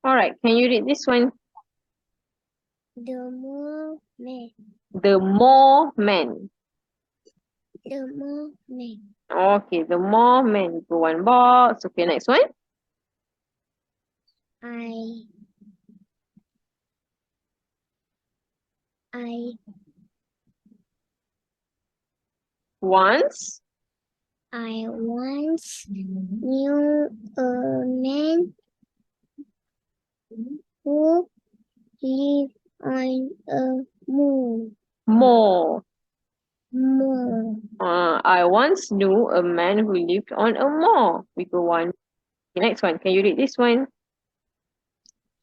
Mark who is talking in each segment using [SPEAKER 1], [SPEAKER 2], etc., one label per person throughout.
[SPEAKER 1] All right, can you read this one?
[SPEAKER 2] The more man.
[SPEAKER 1] The more men.
[SPEAKER 2] The more man.
[SPEAKER 1] Okay, the more men. Go one box. Okay, next one.
[SPEAKER 2] I
[SPEAKER 1] Once.
[SPEAKER 2] I once knew a man who lived on a moon.
[SPEAKER 1] More.
[SPEAKER 2] Moor.
[SPEAKER 1] I once knew a man who lived on a moor. We go one. Okay, next one. Can you read this one?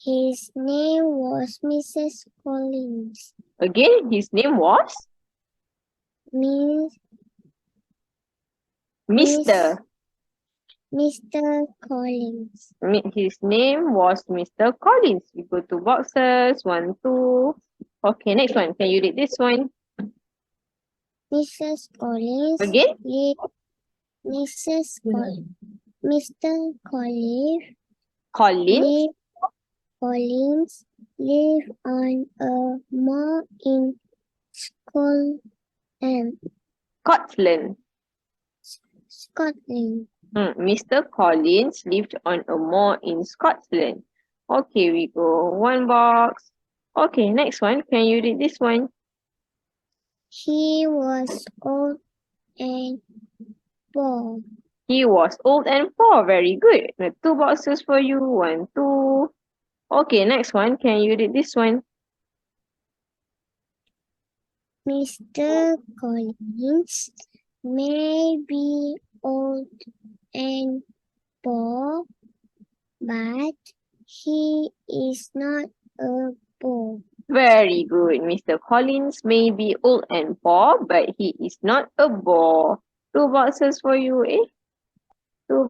[SPEAKER 2] His name was Mrs. Collins.
[SPEAKER 1] Again, his name was
[SPEAKER 2] Miss
[SPEAKER 1] Mr.
[SPEAKER 2] Mr. Collins.
[SPEAKER 1] His name was Mr. Collins. We go to boxes. 1, 2. Okay, next one. Can you read this one?
[SPEAKER 2] Mrs. Collins.
[SPEAKER 1] Again?
[SPEAKER 2] Mrs. Collins. Mr. Collins.
[SPEAKER 1] Collins.
[SPEAKER 2] Collins lived on a moor in Scotland. Scotland.
[SPEAKER 1] Mr. Collins lived on a moor in Scotland. Okay, we go one box. Okay, next one. Can you read this one?
[SPEAKER 2] He was old and poor.
[SPEAKER 1] He was old and poor. Very good. 2 boxes for you. 1, 2. Okay, next one. Can you read this one?
[SPEAKER 2] Mr. Collins may be old and poor, but he is not a poor.
[SPEAKER 1] Very good. Mr. Collins may be old and poor, but he is not a bore. 2 boxes for you, eh?